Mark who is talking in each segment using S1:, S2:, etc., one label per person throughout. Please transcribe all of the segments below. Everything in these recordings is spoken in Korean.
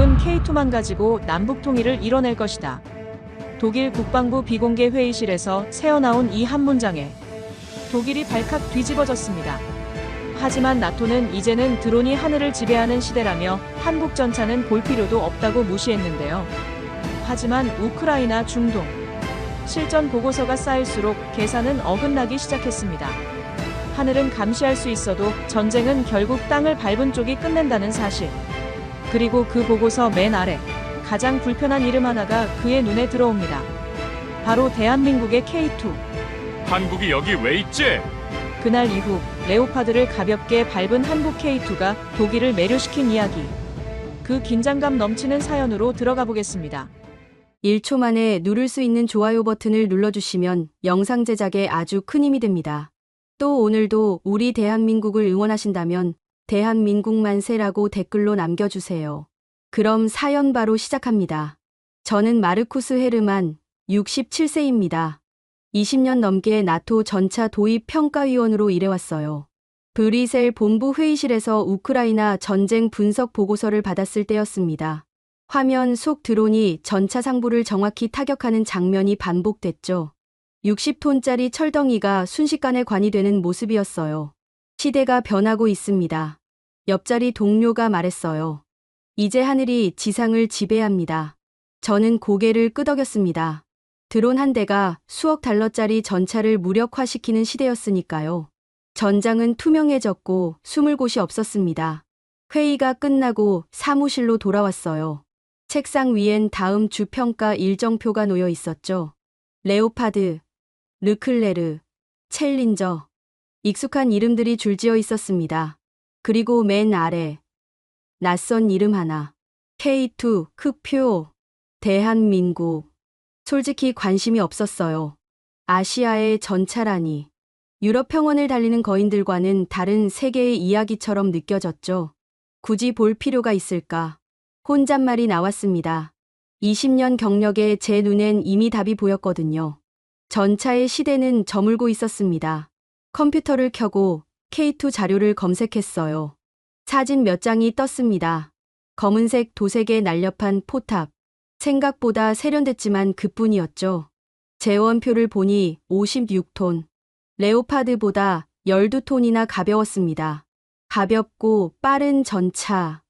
S1: 한국은 K2만 가지고 남북 통일을 이뤄낼 것이다. 독일 국방부 비공개 회의실에서 새어나온 이 한 문장에 독일이 발칵 뒤집어졌습니다. 하지만 나토는 이제는 드론이 하늘을 지배하는 시대라며 한국 전차는 볼 필요도 없다고 무시했는데요. 하지만 우크라이나, 중동 실전 보고서가 쌓일수록 계산은 어긋나기 시작했습니다. 하늘은 감시할 수 있어도 전쟁은 결국 땅을 밟은 쪽이 끝낸다는 사실. 그리고 그 보고서 맨 아래 가장 불편한 이름 하나가 그의 눈에 들어옵니다. 바로 대한민국의 K2.
S2: 한국이 여기 왜 있지?
S1: 그날 이후 레오파드를 가볍게 밟은 한국 K2가 독일을 매료시킨 이야기. 그 긴장감 넘치는 사연으로 들어가 보겠습니다.
S3: 1초 만에 누를 수 있는 좋아요 버튼을 눌러주시면 영상 제작에 아주 큰 힘이 됩니다. 또 오늘도 우리 대한민국을 응원하신다면 대한민국 만세라고 댓글로 남겨주세요. 그럼 사연 바로 시작합니다. 저는 마르쿠스 헤르만, 67세입니다. 20년 넘게 나토 전차 도입 평가위원으로 일해왔어요. 브뤼셀 본부 회의실에서 우크라이나 전쟁 분석 보고서를 받았을 때였습니다. 화면 속 드론이 전차 상부를 정확히 타격하는 장면이 반복됐죠. 60톤짜리 철덩이가 순식간에 관이 되는 모습이었어요. 시대가 변하고 있습니다. 옆자리 동료가 말했어요. 이제 하늘이 지상을 지배합니다. 저는 고개를 끄덕였습니다. 드론 한 대가 수억 달러짜리 전차를 무력화시키는 시대였으니까요. 전장은 투명해졌고 숨을 곳이 없었습니다. 회의가 끝나고 사무실로 돌아왔어요. 책상 위엔 다음 주 평가 일정표가 놓여 있었죠. 레오파드, 르클레르, 챌린저. 익숙한 이름들이 줄지어 있었습니다. 그리고 맨 아래 낯선 이름 하나. K2, 흑표, 대한민국. 솔직히 관심이 없었어요. 아시아의 전차라니. 유럽 평원을 달리는 거인들과는 다른 세계의 이야기처럼 느껴졌죠. 굳이 볼 필요가 있을까? 혼잣말이 나왔습니다. 20년 경력에 제 눈엔 이미 답이 보였거든요. 전차의 시대는 저물고 있었습니다. 컴퓨터를 켜고 K2 자료를 검색했어요. 사진 몇 장이 떴습니다. 검은색 도색의 날렵한 포탑. 생각보다 세련됐지만 그뿐이었죠. 재원표를 보니 56톤. 레오파드보다 12톤이나 가벼웠습니다. 가볍고 빠른 전차.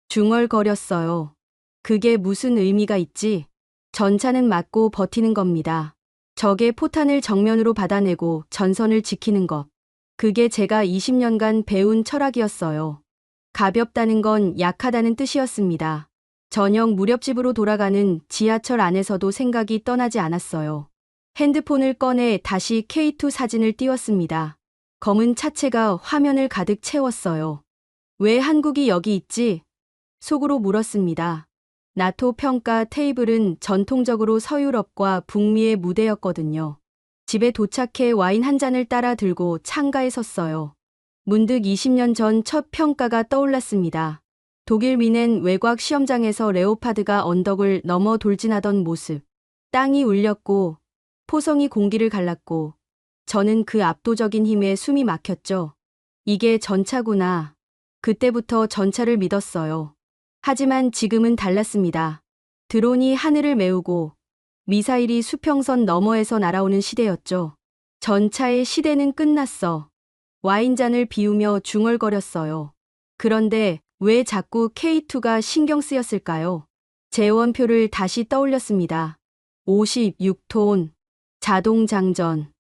S3: 중얼거렸어요. 그게 무슨 의미가 있지? 전차는 맞고 버티는 겁니다. 적의 포탄을 정면으로 받아내고 전선을 지키는 것. 그게 제가 20년간 배운 철학이었어요. 가볍다는 건 약하다는 뜻이었습니다. 저녁 무렵집으로 돌아가는 지하철 안에서도 생각이 떠나지 않았어요. 핸드폰을 꺼내 다시 K2 사진을 띄웠습니다. 검은 차체가 화면을 가득 채웠어요. 왜 한국이 여기 있지? 속으로 물었습니다. 나토 평가 테이블은 전통적으로 서유럽과 북미의 무대였거든요. 집에 도착해 와인 한 잔을 따라 들고 창가에 섰어요. 문득 20년 전 첫 평가가 떠올랐습니다. 독일 미넨 외곽 시험장에서 레오파드가 언덕을 넘어 돌진하던 모습. 땅이 울렸고 포성이 공기를 갈랐고 저는 그 압도적인 힘에 숨이 막혔죠. 이게 전차구나. 그때부터 전차를 믿었어요. 하지만 지금은 달랐습니다. 드론이 하늘을 메우고 미사일이 수평선 너머에서 날아오는 시대였죠. 전차의 시대는 끝났어. 와인잔을 비우며 중얼거렸어요. 그런데 왜 자꾸 K2가 신경 쓰였을까요? 재원표를 다시 떠올렸습니다. 56톤, 자동장전,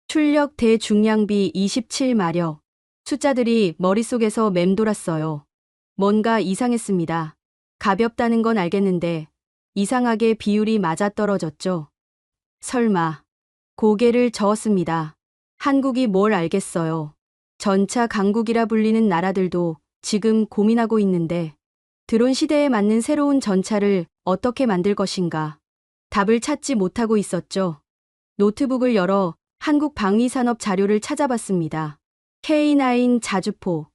S3: 출력 대중량비 27마력. 숫자들이 머릿속에서 맴돌았어요. 뭔가 이상했습니다. 가볍다는 건 알겠는데 이상하게 비율이 맞아떨어졌죠. 설마. 고개를 저었습니다. 한국이 뭘 알겠어요. 전차 강국이라 불리는 나라들도 지금 고민하고 있는데 드론 시대에 맞는 새로운 전차를 어떻게 만들 것인가. 답을 찾지 못하고 있었죠. 노트북을 열어 한국 방위산업 자료를 찾아봤습니다. K9 자주포,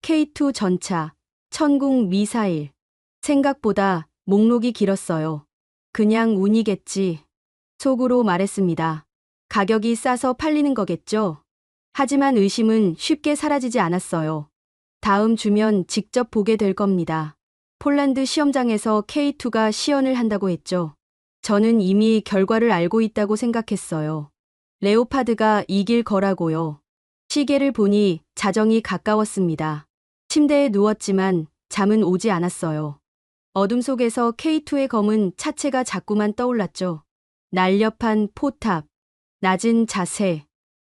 S3: K2 전차, 천궁 미사일. 생각보다 목록이 길었어요. 그냥 운이겠지. 속으로 말했습니다. 가격이 싸서 팔리는 거겠죠? 하지만 의심은 쉽게 사라지지 않았어요. 다음 주면 직접 보게 될 겁니다. 폴란드 시험장에서 K2가 시연을 한다고 했죠. 저는 이미 결과를 알고 있다고 생각했어요. 레오파드가 이길 거라고요. 시계를 보니 자정이 가까웠습니다. 침대에 누웠지만 잠은 오지 않았어요. 어둠 속에서 K2의 검은 차체가 자꾸만 떠올랐죠. 날렵한 포탑, 낮은 자세,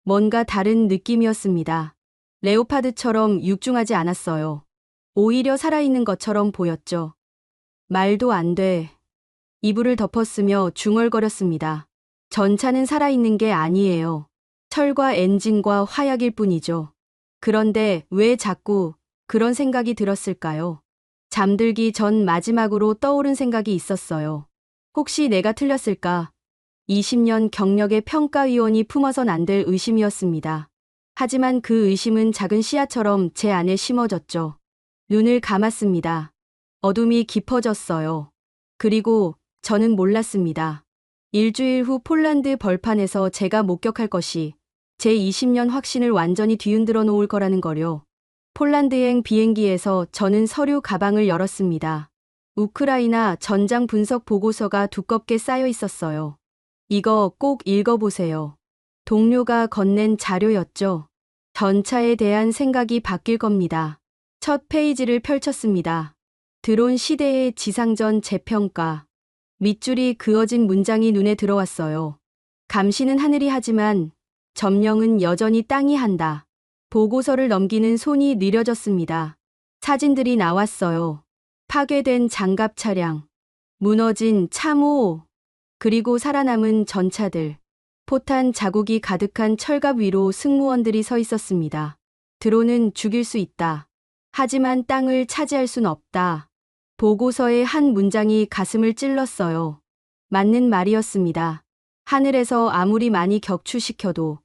S3: 뭔가 다른 느낌이었습니다. 레오파드처럼 육중하지 않았어요. 오히려 살아있는 것처럼 보였죠. 말도 안 돼. 이불을 덮었으며 중얼거렸습니다. 전차는 살아있는 게 아니에요. 철과 엔진과 화약일 뿐이죠. 그런데 왜 자꾸 그런 생각이 들었을까요? 잠들기 전 마지막으로 떠오른 생각이 있었어요. 혹시 내가 틀렸을까? 20년 경력의 평가위원이 품어선 안 될 의심이었습니다. 하지만 그 의심은 작은 씨앗처럼 제 안에 심어졌죠. 눈을 감았습니다. 어둠이 깊어졌어요. 그리고 저는 몰랐습니다. 일주일 후 폴란드 벌판에서 제가 목격할 것이 제 20년 확신을 완전히 뒤흔들어 놓을 거라는 거요. 폴란드행 비행기에서 저는 서류 가방을 열었습니다. 우크라이나 전장 분석 보고서가 두껍게 쌓여 있었어요. 이거 꼭 읽어보세요. 동료가 건넨 자료였죠. 전차에 대한 생각이 바뀔 겁니다. 첫 페이지를 펼쳤습니다. 드론 시대의 지상전 재평가. 밑줄이 그어진 문장이 눈에 들어왔어요. 감시는 하늘이 하지만 점령은 여전히 땅이 한다. 보고서를 넘기는 손이 느려졌습니다. 사진들이 나왔어요. 파괴된 장갑 차량, 무너진 참호, 그리고 살아남은 전차들. 포탄 자국이 가득한 철갑 위로 승무원들이 서 있었습니다. 드론은 죽일 수 있다. 하지만 땅을 차지할 순 없다. 보고서의 한 문장이 가슴을 찔렀어요. 맞는 말이었습니다. 하늘에서 아무리 많이 격추시켜도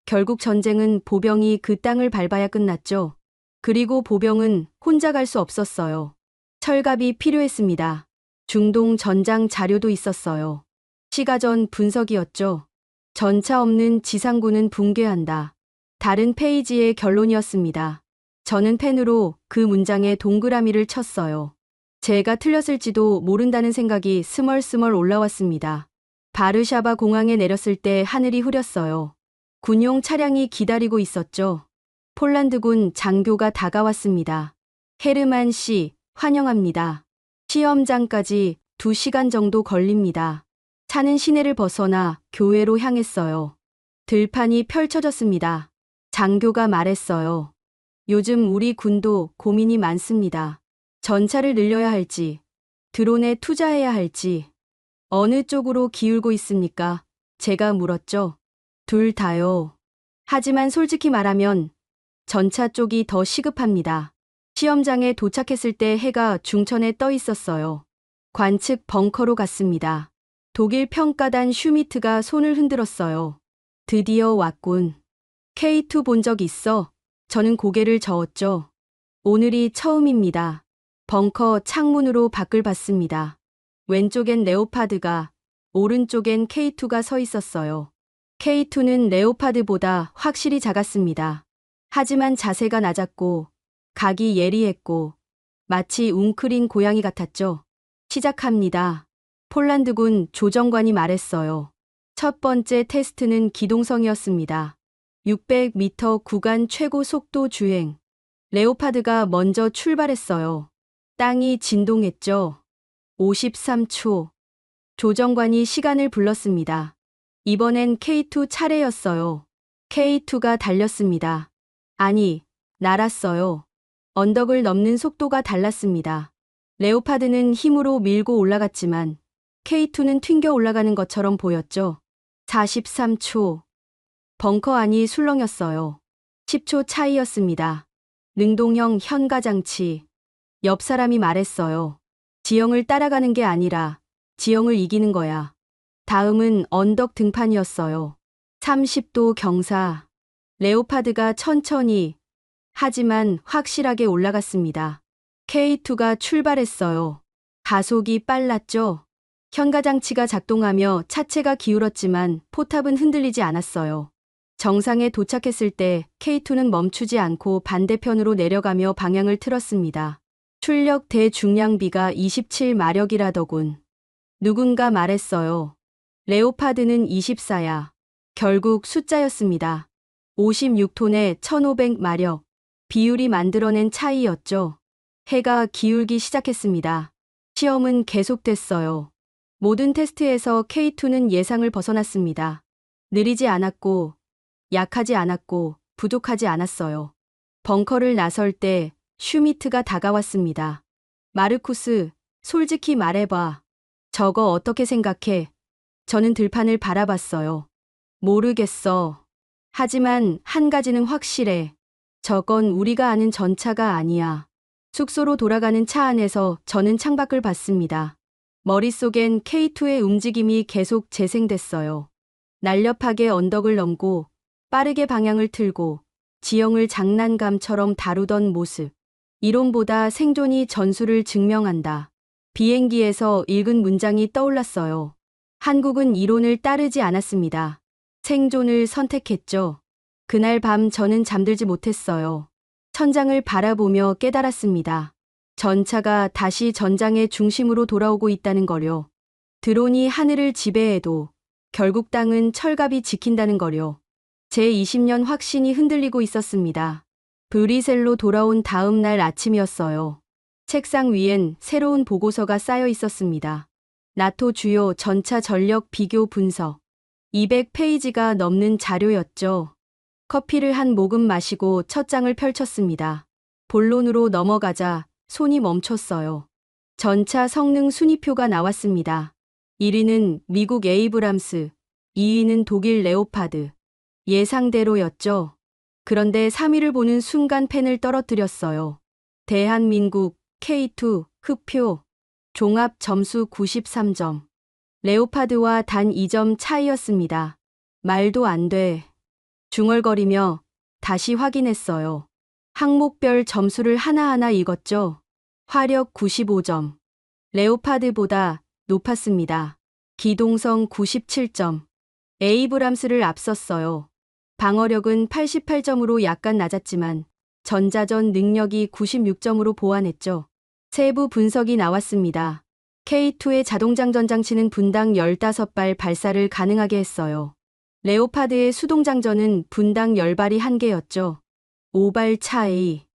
S3: 결국 전쟁은 보병이 그 땅을 밟아야 끝났죠. 그리고 보병은 혼자 갈 수 없었어요. 철갑이 필요했습니다. 중동 전장 자료도 있었어요. 시가전 분석이었죠. 전차 없는 지상군은 붕괴한다. 다른 페이지의 결론이었습니다. 저는 펜으로 그 문장에 동그라미를 쳤어요. 제가 틀렸을지도 모른다는 생각이 스멀스멀 올라왔습니다. 바르샤바 공항에 내렸을 때 하늘이 흐렸어요. 군용 차량이 기다리고 있었죠. 폴란드군 장교가 다가왔습니다. 헤르만 씨, 환영합니다. 시험장까지 2시간 정도 걸립니다. 차는 시내를 벗어나 교회로 향했어요. 들판이 펼쳐졌습니다. 장교가 말했어요. 요즘 우리 군도 고민이 많습니다. 전차를 늘려야 할지, 드론에 투자해야 할지, 어느 쪽으로 기울고 있습니까? 제가 물었죠. 둘 다요. 하지만 솔직히 말하면 전차 쪽이 더 시급합니다. 시험장에 도착했을 때 해가 중천에 떠 있었어요. 관측 벙커로 갔습니다. 독일 평가단 슈미트가 손을 흔들었어요. 드디어 왔군. K2 본 적 있어? 저는 고개를 저었죠. 오늘이 처음입니다. 벙커 창문으로 밖을 봤습니다. 왼쪽엔 레오파드가, 오른쪽엔 K2가 서 있었어요. K2는 레오파드보다 확실히 작았습니다. 하지만 자세가 낮았고, 각이 예리했고, 마치 웅크린 고양이 같았죠. 시작합니다. 폴란드군 조정관이 말했어요. 첫 번째 테스트는 기동성이었습니다. 600m 구간 최고 속도 주행. 레오파드가 먼저 출발했어요. 땅이 진동했죠. 53초. 조정관이 시간을 불렀습니다. 이번엔 K2 차례였어요. K2가 달렸습니다. 아니, 날았어요. 언덕을 넘는 속도가 달랐습니다. 레오파드는 힘으로 밀고 올라갔지만 K2는 튕겨 올라가는 것처럼 보였죠. 43초. 벙커 안이 술렁였어요. 10초 차이였습니다. 능동형 현가장치. 옆 사람이 말했어요. 지형을 따라가는 게 아니라 지형을 이기는 거야. 다음은 언덕 등판이었어요. 30도 경사. 레오파드가 천천히, 하지만 확실하게 올라갔습니다. K2가 출발했어요. 가속이 빨랐죠. 현가장치가 작동하며 차체가 기울었지만 포탑은 흔들리지 않았어요. 정상에 도착했을 때 K2는 멈추지 않고 반대편으로 내려가며 방향을 틀었습니다. 출력 대중량비가 27마력이라더군. 누군가 말했어요. 레오파드는 24야. 결국 숫자였습니다. 56톤에 1500마력. 비율이 만들어낸 차이였죠. 해가 기울기 시작했습니다. 시험은 계속됐어요. 모든 테스트에서 K2는 예상을 벗어났습니다. 느리지 않았고, 약하지 않았고, 부족하지 않았어요. 벙커를 나설 때 슈미트가 다가왔습니다. 마르쿠스, 솔직히 말해봐. 저거 어떻게 생각해? 저는 들판을 바라봤어요. 모르겠어. 하지만 한 가지는 확실해. 저건 우리가 아는 전차가 아니야. 숙소로 돌아가는 차 안에서 저는 창밖을 봤습니다. 머릿속엔 K2의 움직임이 계속 재생됐어요. 날렵하게 언덕을 넘고 빠르게 방향을 틀고 지형을 장난감처럼 다루던 모습. 이론보다 생존이 전술을 증명한다. 비행기에서 읽은 문장이 떠올랐어요. 한국은 이론을 따르지 않았습니다. 생존을 선택했죠. 그날 밤 저는 잠들지 못했어요. 천장을 바라보며 깨달았습니다. 전차가 다시 전장의 중심으로 돌아오고 있다는 거요. 드론이 하늘을 지배해도 결국 땅은 철갑이 지킨다는 거요. 제 20년 확신이 흔들리고 있었습니다. 브뤼셀로 돌아온 다음 날 아침이었어요. 책상 위엔 새로운 보고서가 쌓여 있었습니다. 나토 주요 전차 전력 비교 분석. 200페이지가 넘는 자료였죠. 커피를 한 모금 마시고 첫 장을 펼쳤습니다. 본론으로 넘어가자 손이 멈췄어요. 전차 성능 순위표가 나왔습니다. 1위는 미국 에이브람스, 2위는 독일 레오파드. 예상대로였죠. 그런데 3위를 보는 순간 펜을 떨어뜨렸어요. 대한민국 K2 흑표 종합 점수 93점. 레오파드와 단 2점 차이였습니다. 말도 안 돼. 중얼거리며 다시 확인했어요. 항목별 점수를 하나하나 읽었죠. 화력 95점. 레오파드보다 높았습니다. 기동성 97점. 에이브람스를 앞섰어요. 방어력은 88점으로 약간 낮았지만 전자전 능력이 96점으로 보완했죠. 세부 분석이 나왔습니다. K2의 자동장전 장치는 분당 15발 발사를 가능하게 했어요. 레오파드의 수동장전은 분당 10발이 한계였죠. 5발 차이.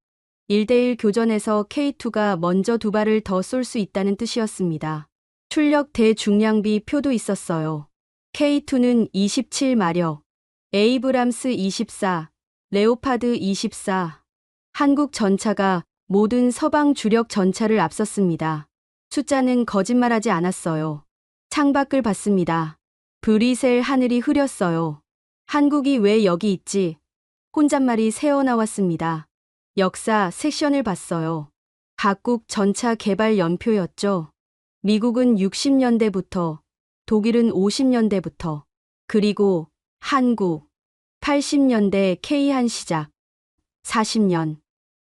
S3: 1대1 교전에서 K2가 먼저 2발을 더 쏠 수 있다는 뜻이었습니다. 출력 대중량비 표도 있었어요. K2는 27마력, 에이브람스 24, 레오파드 24. 한국 전차가 모든 서방 주력 전차를 앞섰습니다. 숫자는 거짓말하지 않았어요. 창밖을 봤습니다. 브뤼셀 하늘이 흐렸어요. 한국이 왜 여기 있지? 혼잣말이 새어나왔습니다. 역사 섹션을 봤어요. 각국 전차 개발 연표였죠. 미국은 60년대부터, 독일은 50년대부터, 그리고 한국 80년대 K1 시작. 40년.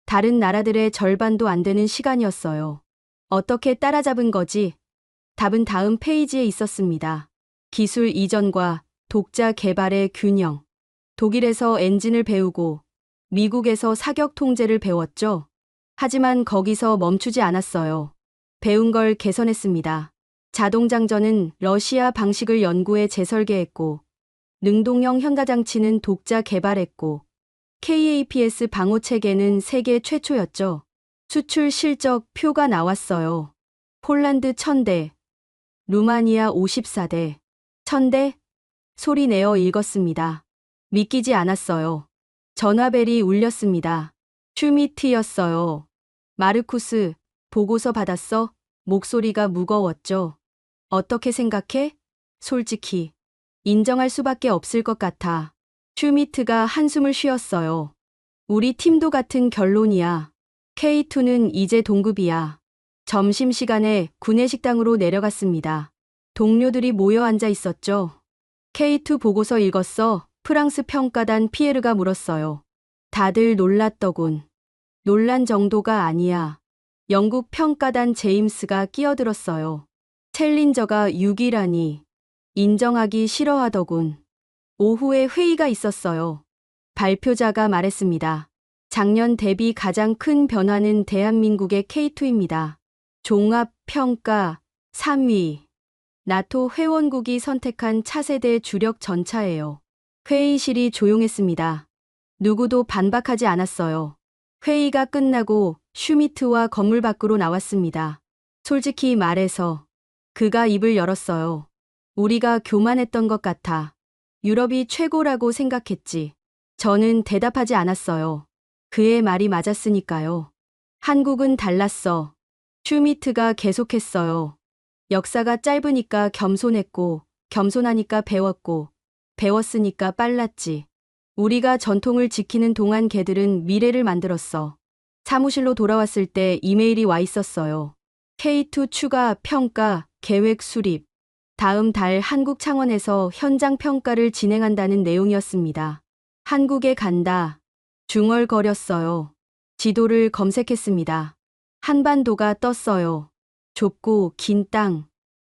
S3: 다른 나라들의 절반도 안 되는 시간이었어요. 어떻게 따라잡은 거지? 답은 다음 페이지에 있었습니다. 기술 이전과 독자 개발의 균형. 독일에서 엔진을 배우고 미국에서 사격 통제를 배웠죠. 하지만 거기서 멈추지 않았어요. 배운 걸 개선했습니다. 자동장전은 러시아 방식을 연구해 재설계했고, 능동형 현가장치는 독자 개발했고, KAPS 방호체계는 세계 최초였죠. 수출 실적 표가 나왔어요. 폴란드 1000대, 루마니아 54대, 1000대? 소리 내어 읽었습니다. 믿기지 않았어요. 전화벨이 울렸습니다. 슈미트였어요. 마르쿠스, 보고서 받았어? 목소리가 무거웠죠. 어떻게 생각해? 솔직히. 인정할 수밖에 없을 것 같아. 슈미트가 한숨을 쉬었어요. 우리 팀도 같은 결론이야. K2는 이제 동급이야. 점심시간에 구내식당으로 내려갔습니다. 동료들이 모여 앉아 있었죠. K2 보고서 읽었어? 프랑스 평가단 피에르가 물었어요. 다들 놀랐더군. 놀란 정도가 아니야. 영국 평가단 제임스가 끼어들었어요. 챌린저가 6위라니. 인정하기 싫어하더군. 오후에 회의가 있었어요. 발표자가 말했습니다. 작년 대비 가장 큰 변화는 대한민국의 K2입니다. 종합평가 3위. 나토 회원국이 선택한 차세대 주력 전차예요. 회의실이 조용했습니다. 누구도 반박하지 않았어요. 회의가 끝나고 슈미트와 건물 밖으로 나왔습니다. 솔직히 말해서 그가 입을 열었어요. 우리가 교만했던 것 같아. 유럽이 최고라고 생각했지. 저는 대답하지 않았어요. 그의 말이 맞았으니까요. 한국은 달랐어. 슈미트가 계속했어요. 역사가 짧으니까 겸손했고, 겸손하니까 배웠고, 배웠으니까 빨랐지. 우리가 전통을 지키는 동안 걔들은 미래를 만들었어. 사무실로 돌아왔을 때 이메일이 와 있었어요. K2 추가 평가 계획 수립. 다음 달 한국 창원에서 현장 평가를 진행한다는 내용이었습니다. 한국에 간다. 중얼거렸어요. 지도를 검색했습니다. 한반도가 떴어요. 좁고 긴 땅.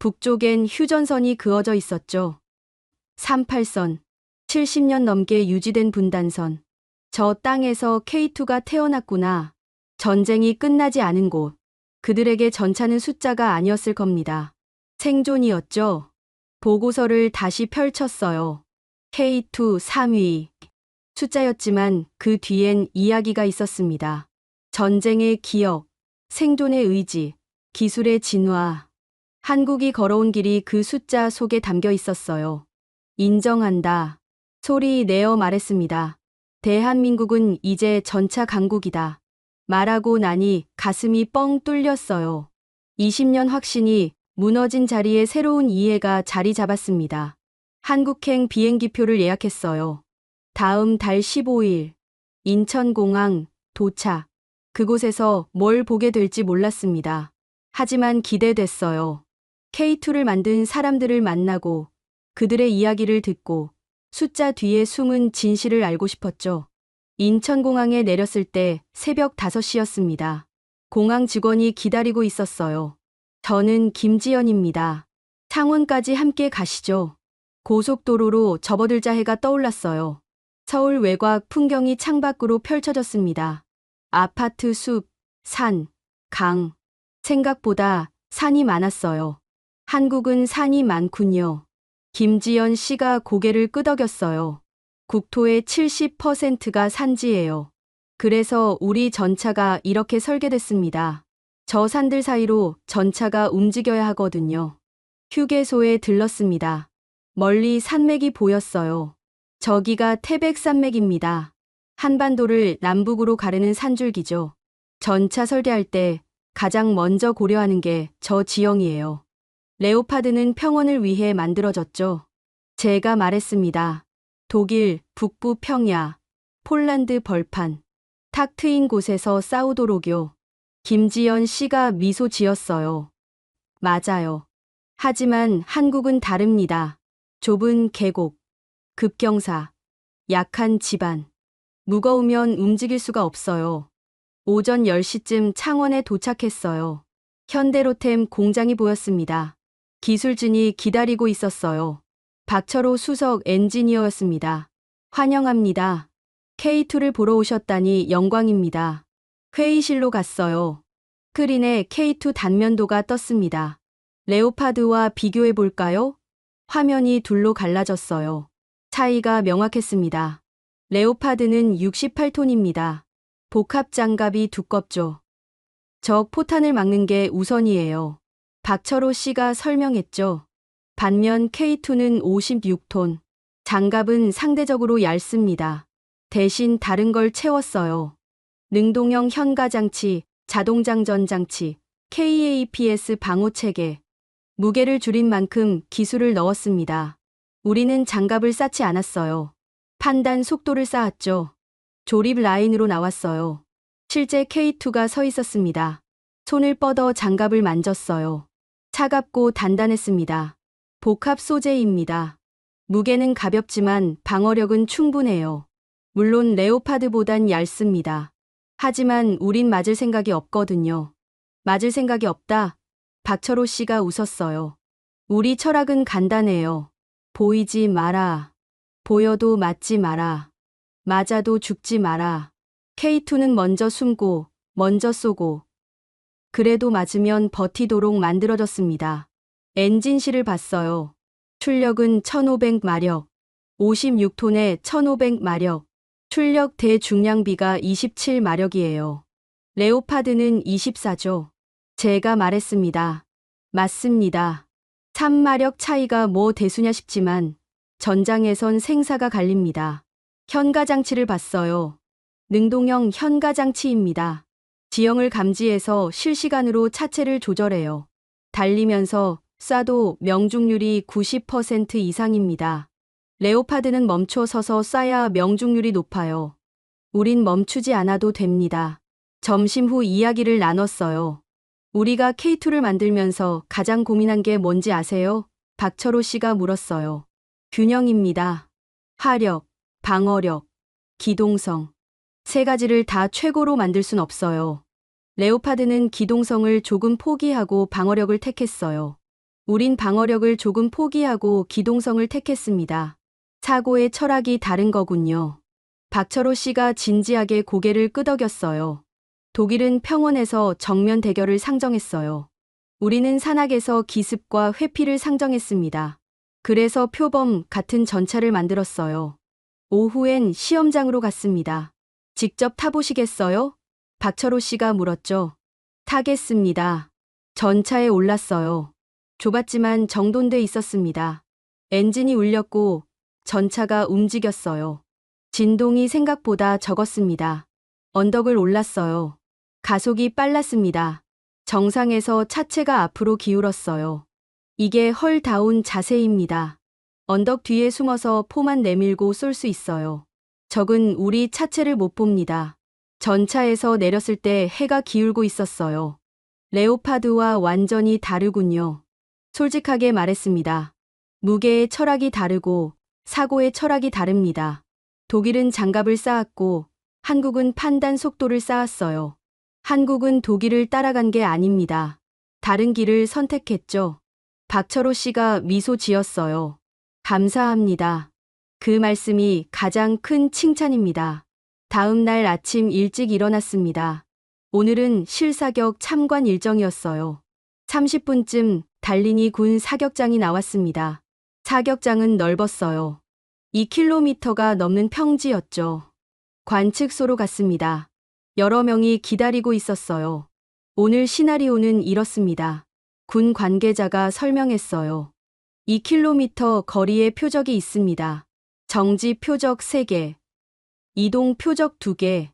S3: 북쪽엔 휴전선이 그어져 있었죠. 38선. 70년 넘게 유지된 분단선. 저 땅에서 K2가 태어났구나. 전쟁이 끝나지 않은 곳. 그들에게 전차는 숫자가 아니었을 겁니다. 생존이었죠. 보고서를 다시 펼쳤어요. K2 3위. 숫자였지만 그 뒤엔 이야기가 있었습니다. 전쟁의 기억, 생존의 의지, 기술의 진화. 한국이 걸어온 길이 그 숫자 속에 담겨 있었어요. 인정한다. 소리 내어 말했습니다. 대한민국은 이제 전차 강국이다. 말하고 나니 가슴이 뻥 뚫렸어요. 20년 확신이 무너진 자리에 새로운 이해가 자리 잡았습니다. 한국행 비행기표를 예약했어요. 다음 달 15일 인천공항 도착. 그곳에서 뭘 보게 될지 몰랐습니다. 하지만 기대됐어요. K2를 만든 사람들을 만나고 그들의 이야기를 듣고 숫자 뒤에 숨은 진실을 알고 싶었죠. 인천공항에 내렸을 때 새벽 5시였습니다. 공항 직원이 기다리고 있었어요. 저는 김지연입니다. 창원까지 함께 가시죠. 고속도로로 접어들자 해가 떠올랐어요. 서울 외곽 풍경이 창밖으로 펼쳐졌습니다. 아파트 숲, 산, 강. 생각보다 산이 많았어요. 한국은 산이 많군요. 김지연 씨가 고개를 끄덕였어요. 국토의 70%가 산지예요. 그래서 우리 전차가 이렇게 설계됐습니다. 저 산들 사이로 전차가 움직여야 하거든요. 휴게소에 들렀습니다. 멀리 산맥이 보였어요. 저기가 태백산맥입니다. 한반도를 남북으로 가르는 산줄기죠. 전차 설계할 때 가장 먼저 고려하는 게 저 지형이에요. 레오파드는 평원을 위해 만들어졌죠. 제가 말했습니다. 독일, 북부 평야, 폴란드 벌판, 탁 트인 곳에서 싸우도록요. 김지연 씨가 미소 지었어요. 맞아요. 하지만 한국은 다릅니다. 좁은 계곡, 급경사, 약한 지반. 무거우면 움직일 수가 없어요. 오전 10시쯤 창원에 도착했어요. 현대로템 공장이 보였습니다. 기술진이 기다리고 있었어요. 박철호 수석 엔지니어였습니다. 환영합니다. K2를 보러 오셨다니 영광입니다. 회의실로 갔어요. 스크린에 K2 단면도가 떴습니다. 레오파드와 비교해 볼까요? 화면이 둘로 갈라졌어요. 차이가 명확했습니다. 레오파드는 68톤입니다. 복합 장갑이 두껍죠. 적 포탄을 막는 게 우선이에요. 박철호 씨가 설명했죠. 반면 K2는 56톤. 장갑은 상대적으로 얇습니다. 대신 다른 걸 채웠어요. 능동형 현가장치, 자동장전장치, KAPS 방호체계. 무게를 줄인 만큼 기술을 넣었습니다. 우리는 장갑을 쌓지 않았어요. 판단 속도를 쌓았죠. 조립 라인으로 나왔어요. 실제 K2가 서 있었습니다. 손을 뻗어 장갑을 만졌어요. 차갑고 단단했습니다. 복합 소재입니다. 무게는 가볍지만 방어력은 충분해요. 물론 레오파드보단 얇습니다. 하지만 우린 맞을 생각이 없거든요. 맞을 생각이 없다. 박철호 씨가 웃었어요. 우리 철학은 간단해요. 보이지 마라. 보여도 맞지 마라. 맞아도 죽지 마라. K2는 먼저 숨고, 먼저 쏘고. 그래도 맞으면 버티도록 만들어졌습니다. 엔진실을 봤어요. 출력은 1500마력, 56톤에 1500마력, 출력 대중량비가 27마력이에요. 레오파드는 24죠. 제가 말했습니다. 맞습니다. 3마력 차이가 뭐 대수냐 싶지만 전장에선 생사가 갈립니다. 현가장치를 봤어요. 능동형 현가장치입니다. 지형을 감지해서 실시간으로 차체를 조절해요. 달리면서 쏴도 명중률이 90% 이상입니다. 레오파드는 멈춰 서서 쏴야 명중률이 높아요. 우린 멈추지 않아도 됩니다. 점심 후 이야기를 나눴어요. 우리가 K2를 만들면서 가장 고민한 게 뭔지 아세요? 박철호 씨가 물었어요. 균형입니다. 화력, 방어력, 기동성. 세 가지를 다 최고로 만들 순 없어요. 레오파드는 기동성을 조금 포기하고 방어력을 택했어요. 우린 방어력을 조금 포기하고 기동성을 택했습니다. 사고의 철학이 다른 거군요. 박철호 씨가 진지하게 고개를 끄덕였어요. 독일은 평원에서 정면 대결을 상정했어요. 우리는 산악에서 기습과 회피를 상정했습니다. 그래서 표범 같은 전차를 만들었어요. 오후엔 시험장으로 갔습니다. 직접 타보시겠어요? 박철호 씨가 물었죠. 타겠습니다. 전차에 올랐어요. 좁았지만 정돈돼 있었습니다. 엔진이 울렸고 전차가 움직였어요. 진동이 생각보다 적었습니다. 언덕을 올랐어요. 가속이 빨랐습니다. 정상에서 차체가 앞으로 기울었어요. 이게 헐다운 자세입니다. 언덕 뒤에 숨어서 포만 내밀고 쏠 수 있어요. 적은 우리 차체를 못 봅니다. 전차에서 내렸을 때 해가 기울고 있었어요. 레오파드와 완전히 다르군요. 솔직하게 말했습니다. 무게의 철학이 다르고 사고의 철학이 다릅니다. 독일은 장갑을 쌓았고 한국은 판단 속도를 쌓았어요. 한국은 독일을 따라간 게 아닙니다. 다른 길을 선택했죠. 박철호 씨가 미소 지었어요. 감사합니다. 그 말씀이 가장 큰 칭찬입니다. 다음 날 아침 일찍 일어났습니다. 오늘은 실사격 참관 일정이었어요. 30분쯤 달리니 군 사격장이 나왔습니다. 사격장은 넓었어요. 2km가 넘는 평지였죠. 관측소로 갔습니다. 여러 명이 기다리고 있었어요. 오늘 시나리오는 이렇습니다. 군 관계자가 설명했어요. 2km 거리에 표적이 있습니다. 정지 표적 3개, 이동 표적 2개,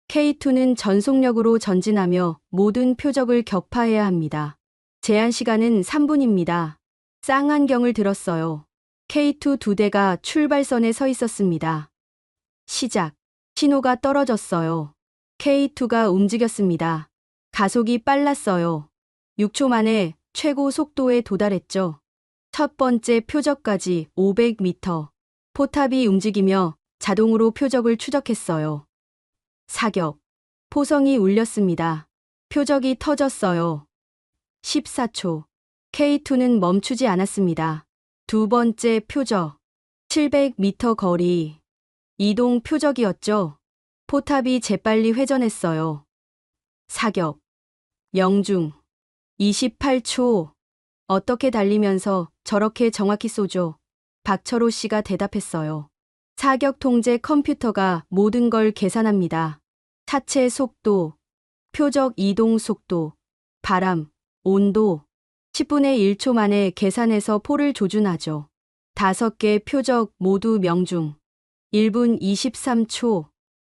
S3: K2는 전속력으로 전진하며 모든 표적을 격파해야 합니다. 제한 시간은 3분입니다. 쌍안경을 들었어요. K2 2대가 출발선에 서 있었습니다. 시작. 신호가 떨어졌어요. K2가 움직였습니다. 가속이 빨랐어요. 6초 만에 최고 속도에 도달했죠. 첫 번째 표적까지 500m. 포탑이 움직이며 자동으로 표적을 추적했어요. 사격. 포성이 울렸습니다. 표적이 터졌어요. 14초. K2는 멈추지 않았습니다. 두 번째 표적. 700m 거리. 이동 표적이었죠. 포탑이 재빨리 회전했어요. 사격. 명중. 28초. 어떻게 달리면서 저렇게 정확히 쏘죠? 박철호 씨가 대답했어요. 사격 통제 컴퓨터가 모든 걸 계산합니다. 차체 속도, 표적 이동 속도, 바람, 온도. 10분의 1초 만에 계산해서 포를 조준하죠. 5개 표적 모두 명중. 1분 23초.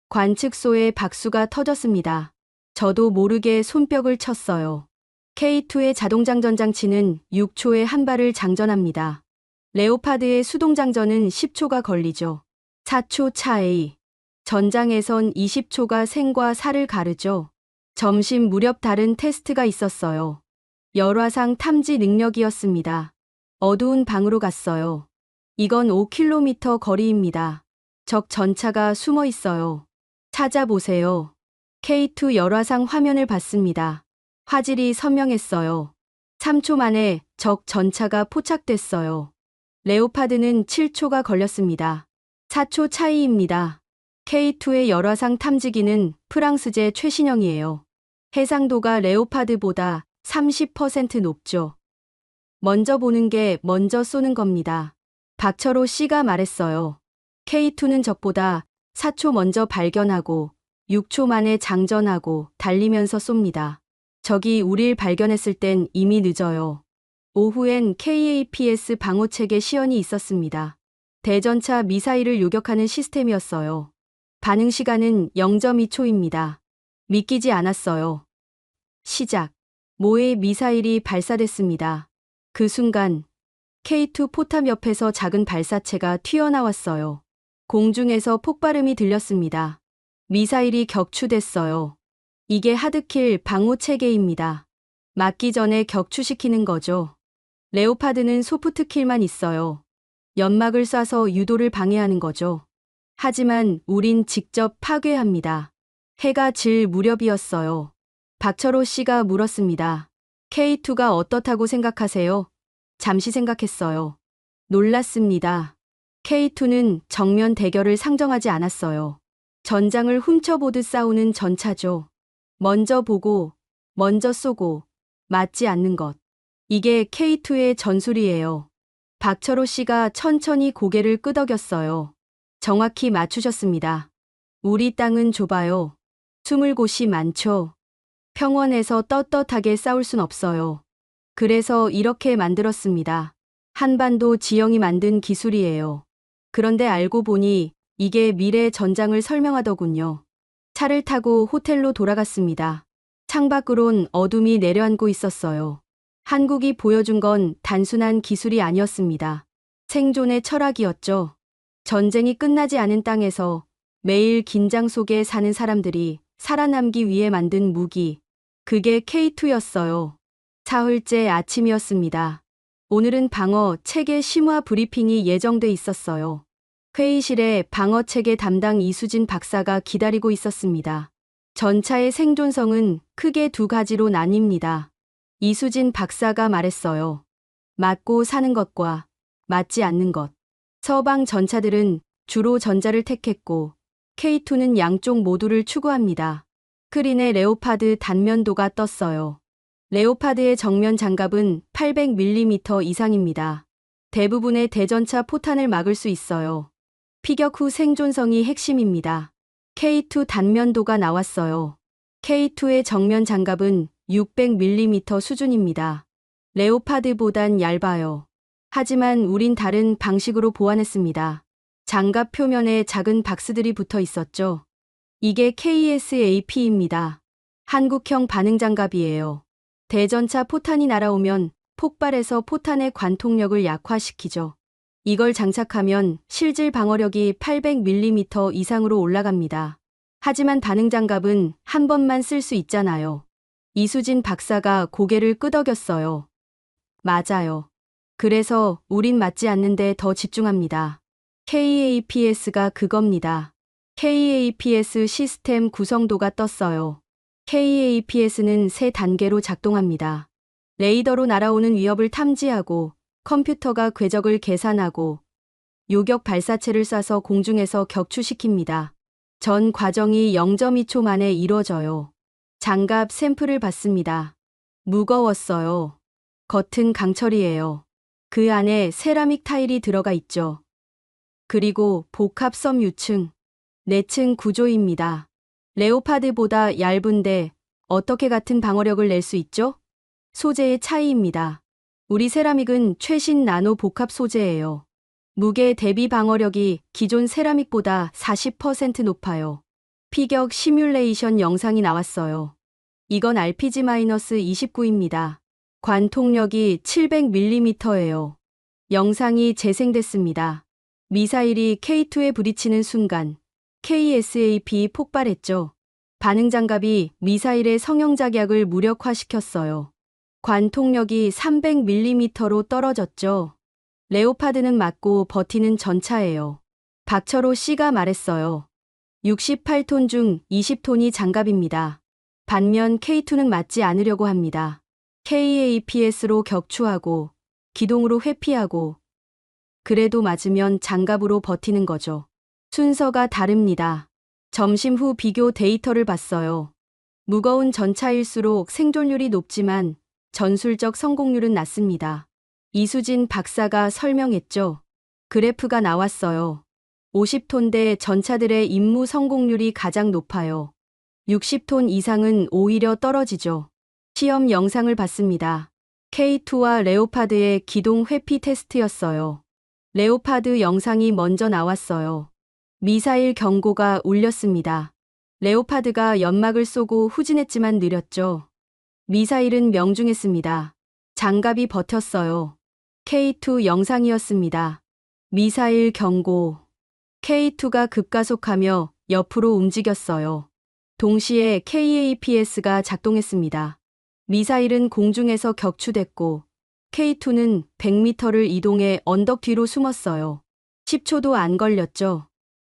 S3: 관측소에 박수가 터졌습니다. 저도 모르게 손뼉을 쳤어요. K2의 자동장전 장치는 6초에 한 발을 장전합니다. 레오파드의 수동장전은 10초가 걸리죠. 4초 차이. 전장에선 20초가 생과 사를 가르죠. 점심 무렵 다른 테스트가 있었어요. 열화상 탐지 능력이었습니다. 어두운 방으로 갔어요. 이건 5km 거리입니다. 적 전차가 숨어 있어요. 찾아보세요. K2 열화상 화면을 봤습니다. 화질이 선명했어요. 3초 만에 적 전차가 포착됐어요. 레오파드는 7초가 걸렸습니다. 4초 차이입니다. K2의 열화상 탐지기는 프랑스제 최신형이에요. 해상도가 레오파드보다 30% 높죠. 먼저 보는 게 먼저 쏘는 겁니다. 박철호 씨가 말했어요. K2는 적보다 4초 먼저 발견하고 6초 만에 장전하고 달리면서 쏩니다. 적이 우릴 발견했을 땐 이미 늦어요. 오후엔 KAPS 방호체계 시연이 있었습니다. 대전차 미사일을 요격하는 시스템이었어요. 반응 시간은 0.2초입니다. 믿기지 않았어요. 시작. 모의 미사일이 발사됐습니다. 그 순간 K2 포탑 옆에서 작은 발사체가 튀어나왔어요. 공중에서 폭발음이 들렸습니다. 미사일이 격추됐어요. 이게 하드킬 방호체계입니다. 맞기 전에 격추시키는 거죠. 레오파드는 소프트킬만 있어요. 연막을 쏴서 유도를 방해하는 거죠. 하지만 우린 직접 파괴합니다. 해가 질 무렵이었어요. 박철호 씨가 물었습니다. K2가 어떻다고 생각하세요? 잠시 생각했어요. 놀랐습니다. K2는 정면 대결을 상정하지 않았어요. 전장을 훔쳐보듯 싸우는 전차죠. 먼저 보고, 먼저 쏘고, 맞지 않는 것. 이게 K2의 전술이에요. 박철호 씨가 천천히 고개를 끄덕였어요. 정확히 맞추셨습니다. 우리 땅은 좁아요. 숨을 곳이 많죠. 평원에서 떳떳하게 싸울 순 없어요. 그래서 이렇게 만들었습니다. 한반도 지형이 만든 기술이에요. 그런데 알고 보니 이게 미래 전장을 설명하더군요. 차를 타고 호텔로 돌아갔습니다. 창밖으론 어둠이 내려앉고 있었어요. 한국이 보여준 건 단순한 기술이 아니었습니다. 생존의 철학이었죠. 전쟁이 끝나지 않은 땅에서 매일 긴장 속에 사는 사람들이 살아남기 위해 만든 무기. 그게 K2였어요. 사흘째 아침이었습니다. 오늘은 방어 체계 심화 브리핑이 예정돼 있었어요. 회의실에 방어 체계 담당 이수진 박사가 기다리고 있었습니다. 전차의 생존성은 크게 두 가지로 나뉩니다. 이수진 박사가 말했어요. 맞고 사는 것과 맞지 않는 것. 서방 전차들은 주로 전자를 택했고 K2는 양쪽 모두를 추구합니다. 스크린에 레오파드 단면도가 떴어요. 레오파드의 정면 장갑은 800mm 이상입니다. 대부분의 대전차 포탄을 막을 수 있어요. 피격 후 생존성이 핵심입니다. K2 단면도가 나왔어요. K2의 정면 장갑은 600mm 수준입니다. 레오파드보단 얇아요. 하지만 우린 다른 방식으로 보완했습니다. 장갑 표면에 작은 박스들이 붙어 있었죠. 이게 KSAP입니다. 한국형 반응장갑이에요. 대전차 포탄이 날아오면 폭발해서 포탄의 관통력을 약화시키죠. 이걸 장착하면 실질 방어력이 800mm 이상으로 올라갑니다. 하지만 반응장갑은 한 번만 쓸 수 있잖아요. 이수진 박사가 고개를 끄덕였어요. 맞아요. 그래서 우린 맞지 않는데 더 집중합니다. KAPS가 그겁니다. KAPS 시스템 구성도가 떴어요. KAPS는 세 단계로 작동합니다. 레이더로 날아오는 위협을 탐지하고 컴퓨터가 궤적을 계산하고 요격 발사체를 쏴서 공중에서 격추시킵니다. 전 과정이 0.2초 만에 이루어져요. 장갑 샘플을 받습니다. 무거웠어요. 겉은 강철이에요. 그 안에 세라믹 타일이 들어가 있죠. 그리고 복합섬 유층, 내층 구조입니다. 레오파드보다 얇은데 어떻게 같은 방어력을 낼 수 있죠? 소재의 차이입니다. 우리 세라믹은 최신 나노 복합 소재예요. 무게 대비 방어력이 기존 세라믹보다 40% 높아요. 피격 시뮬레이션 영상이 나왔어요. 이건 RPG-29입니다. 관통력이 700mm예요. 영상이 재생됐습니다. 미사일이 K2에 부딪히는 순간 KSAP 폭발했죠. 반응장갑이 미사일의 성형작약을 무력화시켰어요. 관통력이 300mm로 떨어졌죠. 레오파드는 맞고 버티는 전차예요. 박철호 씨가 말했어요. 68톤 중 20톤이 장갑입니다. 반면 K2는 맞지 않으려고 합니다. KAPS로 격추하고 기동으로 회피하고 그래도 맞으면 장갑으로 버티는 거죠. 순서가 다릅니다. 점심 후 비교 데이터를 봤어요. 무거운 전차일수록 생존율이 높지만 전술적 성공률은 낮습니다. 이수진 박사가 설명했죠. 그래프가 나왔어요. 50톤대 전차들의 임무 성공률이 가장 높아요. 60톤 이상은 오히려 떨어지죠. 시험 영상을 봤습니다. K2와 레오파드의 기동 회피 테스트였어요. 레오파드 영상이 먼저 나왔어요. 미사일 경고가 울렸습니다. 레오파드가 연막을 쏘고 후진했지만 느렸죠. 미사일은 명중했습니다. 장갑이 버텼어요. K2 영상이었습니다. 미사일 경고. K2가 급가속하며 옆으로 움직였어요. 동시에 KAPS가 작동했습니다. 미사일은 공중에서 격추됐고 K2는 100m를 이동해 언덕 뒤로 숨었어요. 10초도 안 걸렸죠.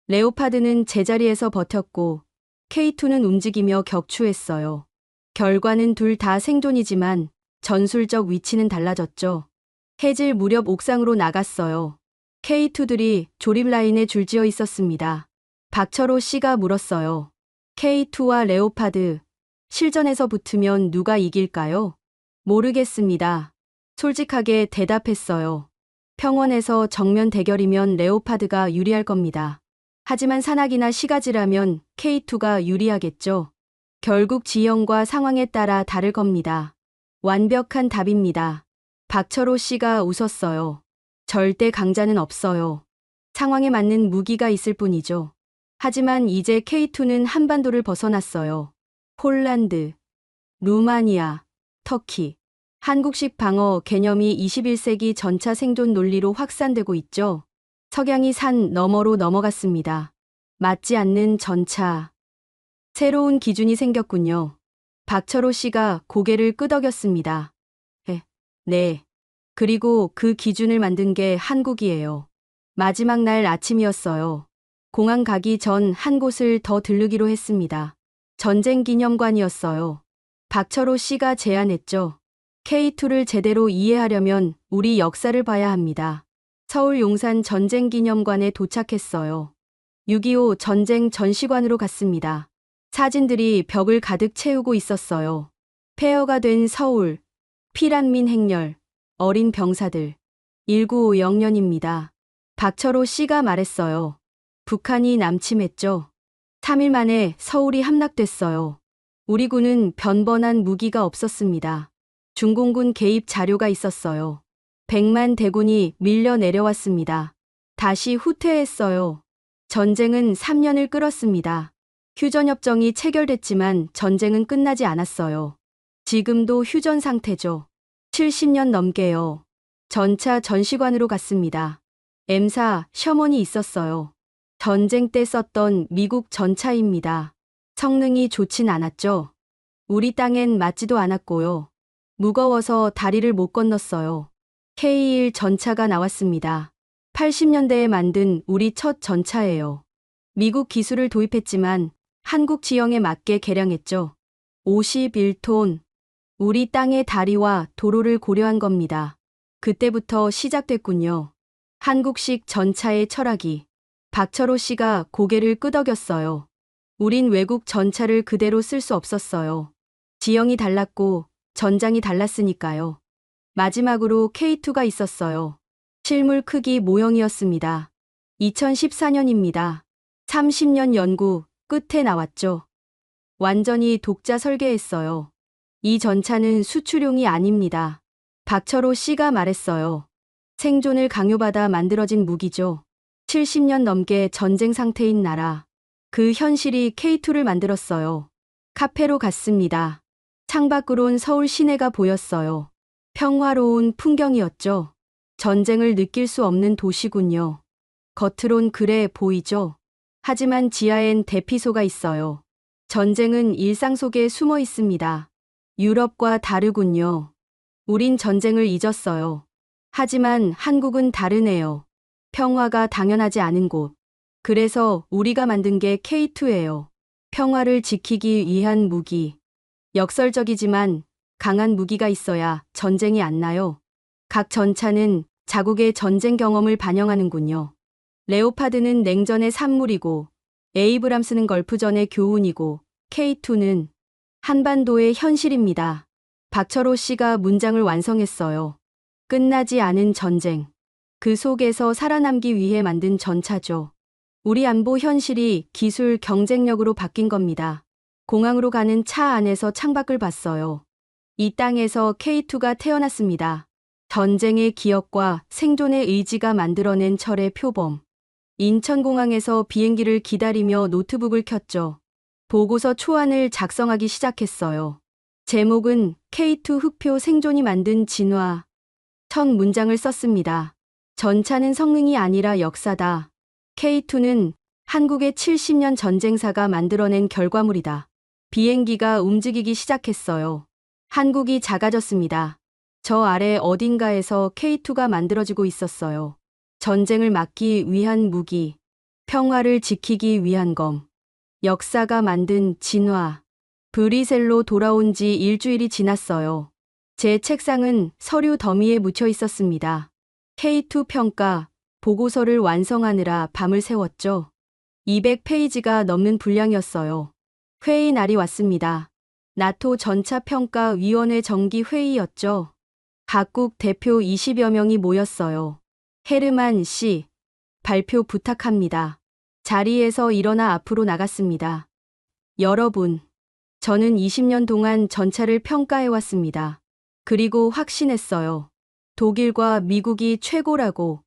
S3: 레오파드는 제자리에서 버텼고 K2는 움직이며 격추했어요. 결과는 둘 다 생존이지만 전술적 위치는 달라졌죠. 해질 무렵 옥상으로 나갔어요. K2들이 조립 라인에 줄지어 있었습니다. 박철호 씨가 물었어요. K2와 레오파드, 실전에서 붙으면 누가 이길까요? 모르겠습니다. 솔직하게 대답했어요. 평원에서 정면 대결이면 레오파드가 유리할 겁니다. 하지만 산악이나 시가지라면 K2가 유리하겠죠. 결국 지형과 상황에 따라 다를 겁니다. 완벽한 답입니다. 박철호 씨가 웃었어요. 절대 강자는 없어요. 상황에 맞는 무기가 있을 뿐이죠. 하지만 이제 K2는 한반도를 벗어났어요. 폴란드, 루마니아, 터키. 한국식 방어 개념이 21세기 전차 생존 논리로 확산되고 있죠. 석양이 산 너머로 넘어갔습니다. 맞지 않는 전차. 새로운 기준이 생겼군요. 박철호 씨가 고개를 끄덕였습니다. 네. 그리고 그 기준을 만든 게 한국이에요. 마지막 날 아침이었어요. 공항 가기 전 한 곳을 더 들르기로 했습니다. 전쟁기념관이었어요. 박철호 씨가 제안했죠. K2를 제대로 이해하려면 우리 역사를 봐야 합니다. 서울 용산 전쟁기념관에 도착했어요. 6.25 전쟁 전시관으로 갔습니다. 사진들이 벽을 가득 채우고 있었어요. 폐허가 된 서울, 피란민 행렬, 어린 병사들. 1950년입니다. 박철호 씨가 말했어요. 북한이 남침했죠. 3일 만에 서울이 함락됐어요. 우리 군은 변번한 무기가 없었습니다. 중공군 개입 자료가 있었어요. 100만 대군이 밀려 내려왔습니다. 다시 후퇴했어요. 전쟁은 3년을 끌었습니다. 휴전협정이 체결됐지만 전쟁은 끝나지 않았어요. 지금도 휴전 상태죠. 70년 넘게요. 전차 전시관으로 갔습니다. M사 셔먼이 있었어요. 전쟁 때 썼던 미국 전차입니다. 성능이 좋진 않았죠. 우리 땅엔 맞지도 않았고요. 무거워서 다리를 못 건넜어요. K1 전차가 나왔습니다. 80년대에 만든 우리 첫 전차예요. 미국 기술을 도입했지만 한국 지형에 맞게 개량했죠. 51톤. 우리 땅의 다리와 도로를 고려한 겁니다. 그때부터 시작됐군요. 한국식 전차의 철학이. 박철호 씨가 고개를 끄덕였어요. 우린 외국 전차를 그대로 쓸 수 없었어요. 지형이 달랐고 전장이 달랐으니까요. 마지막으로 K2가 있었어요. 실물 크기 모형이었습니다. 2014년입니다. 30년 연구 끝에 나왔죠. 완전히 독자 설계했어요. 이 전차는 수출용이 아닙니다. 박철호 씨가 말했어요. 생존을 강요받아 만들어진 무기죠. 70년 넘게 전쟁 상태인 나라. 그 현실이 K2를 만들었어요. 카페로 갔습니다. 창밖으론 서울 시내가 보였어요. 평화로운 풍경이었죠. 전쟁을 느낄 수 없는 도시군요. 겉으론 그래 보이죠. 하지만 지하엔 대피소가 있어요. 전쟁은 일상 속에 숨어 있습니다. 유럽과 다르군요. 우린 전쟁을 잊었어요. 하지만 한국은 다르네요. 평화가 당연하지 않은 곳. 그래서 우리가 만든 게 K2예요. 평화를 지키기 위한 무기. 역설적이지만 강한 무기가 있어야 전쟁이 안 나요. 각 전차는 자국의 전쟁 경험을 반영하는군요. 레오파드는 냉전의 산물이고 에이브람스는 걸프전의 교훈이고 K2는 한반도의 현실입니다. 박철호 씨가 문장을 완성했어요. 끝나지 않은 전쟁. 그 속에서 살아남기 위해 만든 전차죠. 우리 안보 현실이 기술 경쟁력으로 바뀐 겁니다. 공항으로 가는 차 안에서 창밖을 봤어요. 이 땅에서 K2가 태어났습니다. 전쟁의 기억과 생존의 의지가 만들어낸 철의 표범. 인천공항에서 비행기를 기다리며 노트북을 켰죠. 보고서 초안을 작성하기 시작했어요. 제목은 K2 흑표 생존이 만든 진화. 첫 문장을 썼습니다. 전차는 성능이 아니라 역사다. K2는 한국의 70년 전쟁사가 만들어낸 결과물이다. 비행기가 움직이기 시작했어요. 한국이 작아졌습니다. 저 아래 어딘가에서 K2가 만들어지고 있었어요. 전쟁을 막기 위한 무기, 평화를 지키기 위한 검. 역사가 만든 진화. 브뤼셀로 돌아온 지 일주일이 지났어요. 제 책상은 서류 더미에 묻혀 있었습니다. K2 평가, 보고서를 완성하느라 밤을 새웠죠. 200페이지가 넘는 분량이었어요. 회의 날이 왔습니다. 나토 전차평가위원회 정기 회의였죠. 각국 대표 20여 명이 모였어요. 헤르만 씨, 발표 부탁합니다. 자리에서 일어나 앞으로 나갔습니다. 여러분, 저는 20년 동안 전차를 평가해왔습니다. 그리고 확신했어요. 독일과 미국이 최고라고.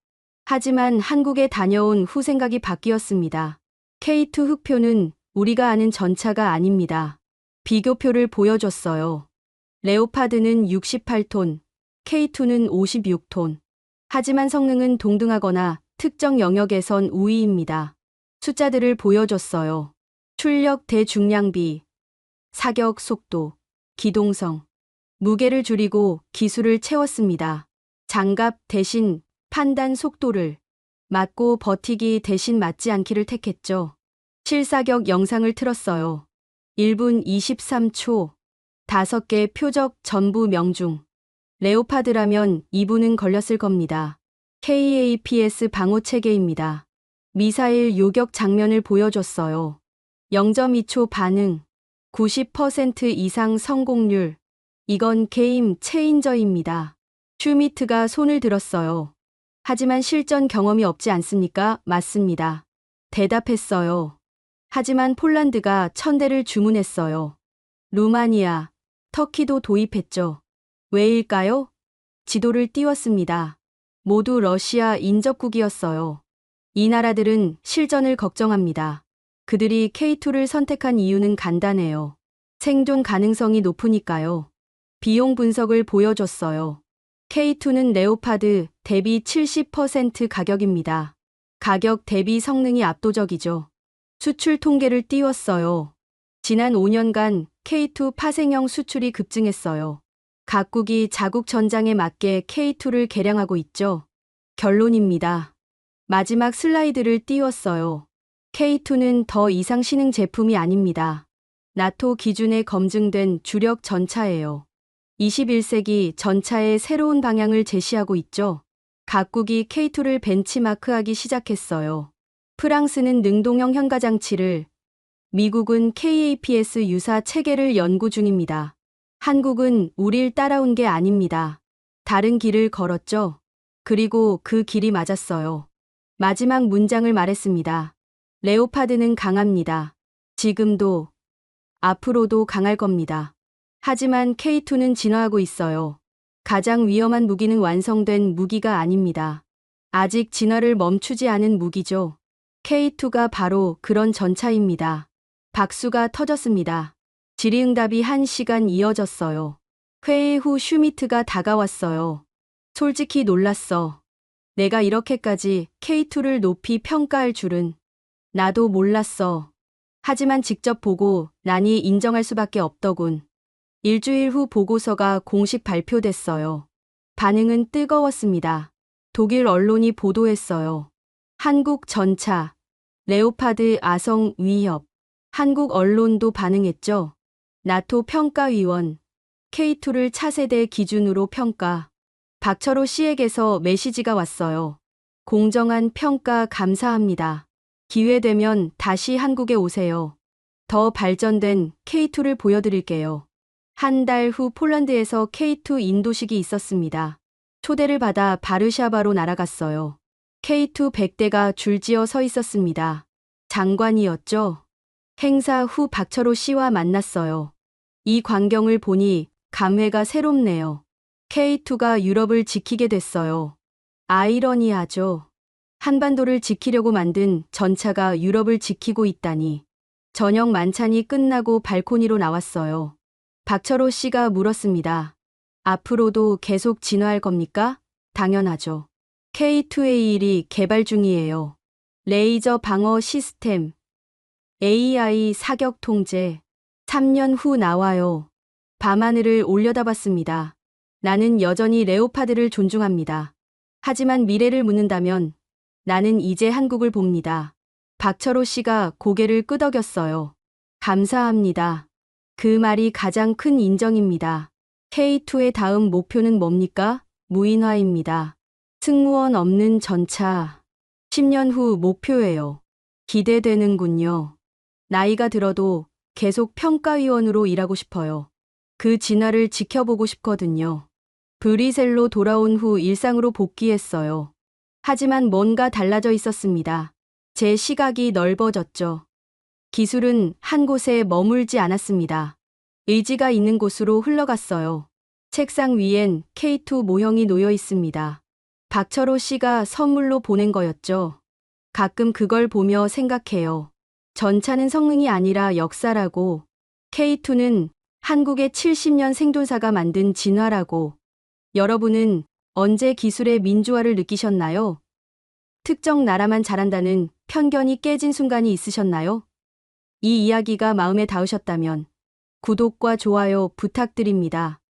S3: 하지만 한국에 다녀온 후 생각이 바뀌었습니다. K2 흑표는 우리가 아는 전차가 아닙니다. 비교표를 보여줬어요. 레오파드는 68톤, K2는 56톤. 하지만 성능은 동등하거나 특정 영역에선 우위입니다. 숫자들을 보여줬어요. 출력 대중량비, 사격 속도, 기동성, 무게를 줄이고 기술을 채웠습니다. 장갑 대신 판단 속도를, 맞고 버티기 대신 맞지 않기를 택했죠. 실사격 영상을 틀었어요. 1분 23초, 5개 표적 전부 명중. 레오파드라면 2분은 걸렸을 겁니다. KAPS 방호 체계입니다. 미사일 요격 장면을 보여줬어요. 0.2초 반응, 90% 이상 성공률. 이건 게임 체인저입니다. 슈미트가 손을 들었어요. 하지만 실전 경험이 없지 않습니까? 맞습니다. 대답했어요. 하지만 폴란드가 1000대를 주문했어요. 루마니아, 터키도 도입했죠. 왜일까요? 지도를 띄웠습니다. 모두 러시아 인접국이었어요. 이 나라들은 실전을 걱정합니다. 그들이 K2를 선택한 이유는 간단해요. 생존 가능성이 높으니까요. 비용 분석을 보여줬어요. K2는 레오파드 대비 70% 가격입니다. 가격 대비 성능이 압도적이죠. 수출 통계를 띄웠어요. 지난 5년간 K2 파생형 수출이 급증했어요. 각국이 자국 전장에 맞게 K2를 개량하고 있죠. 결론입니다. 마지막 슬라이드를 띄웠어요. K2는 더 이상 신흥 제품이 아닙니다. 나토 기준에 검증된 주력 전차예요. 21세기 전차의 새로운 방향을 제시하고 있죠. 각국이 K2를 벤치마크하기 시작했어요. 프랑스는 능동형 현가장치를, 미국은 KAPS 유사 체계를 연구 중입니다. 한국은 우릴 따라온 게 아닙니다. 다른 길을 걸었죠. 그리고 그 길이 맞았어요. 마지막 문장을 말했습니다. 레오파드는 강합니다. 지금도, 앞으로도 강할 겁니다. 하지만 K2는 진화하고 있어요. 가장 위험한 무기는 완성된 무기가 아닙니다. 아직 진화를 멈추지 않은 무기죠. K2가 바로 그런 전차입니다. 박수가 터졌습니다. 질의응답이 1시간 이어졌어요. 회의 후 슈미트가 다가왔어요. 솔직히 놀랐어. 내가 이렇게까지 K2를 높이 평가할 줄은. 나도 몰랐어. 하지만 직접 보고 나니 인정할 수밖에 없더군. 일주일 후 보고서가 공식 발표됐어요. 반응은 뜨거웠습니다. 독일 언론이 보도했어요. 한국 전차, 레오파드 아성 위협. 한국 언론도 반응했죠. 나토 평가위원, K2를 차세대 기준으로 평가. 박철호 씨에게서 메시지가 왔어요. 공정한 평가 감사합니다. 기회되면 다시 한국에 오세요. 더 발전된 K2를 보여드릴게요. 한 달 후 폴란드에서 K2 인도식이 있었습니다. 초대를 받아 바르샤바로 날아갔어요. K2 100대가 줄지어 서 있었습니다. 장관이었죠. 행사 후 박철호 씨와 만났어요. 이 광경을 보니 감회가 새롭네요. K2가 유럽을 지키게 됐어요. 아이러니하죠. 한반도를 지키려고 만든 전차가 유럽을 지키고 있다니. 저녁 만찬이 끝나고 발코니로 나왔어요. 박철호 씨가 물었습니다. 앞으로도 계속 진화할 겁니까? 당연하죠. K2A1이 개발 중이에요. 레이저 방어 시스템, AI 사격 통제. 3년 후 나와요. 밤하늘을 올려다봤습니다. 나는 여전히 레오파드를 존중합니다. 하지만 미래를 묻는다면 나는 이제 한국을 봅니다. 박철호 씨가 고개를 끄덕였어요. 감사합니다. 그 말이 가장 큰 인정입니다. K2의 다음 목표는 뭡니까? 무인화입니다. 승무원 없는 전차. 10년 후 목표예요. 기대되는군요. 나이가 들어도 계속 평가위원으로 일하고 싶어요. 그 진화를 지켜보고 싶거든요. 브뤼셀로 돌아온 후 일상으로 복귀했어요. 하지만 뭔가 달라져 있었습니다. 제 시각이 넓어졌죠. 기술은 한 곳에 머물지 않았습니다. 의지가 있는 곳으로 흘러갔어요. 책상 위엔 K2 모형이 놓여 있습니다. 박철호 씨가 선물로 보낸 거였죠. 가끔 그걸 보며 생각해요. 전차는 성능이 아니라 역사라고. K2는 한국의 70년 생존사가 만든 진화라고. 여러분은 언제 기술의 민주화를 느끼셨나요? 특정 나라만 잘한다는 편견이 깨진 순간이 있으셨나요? 이 이야기가 마음에 닿으셨다면 구독과 좋아요 부탁드립니다.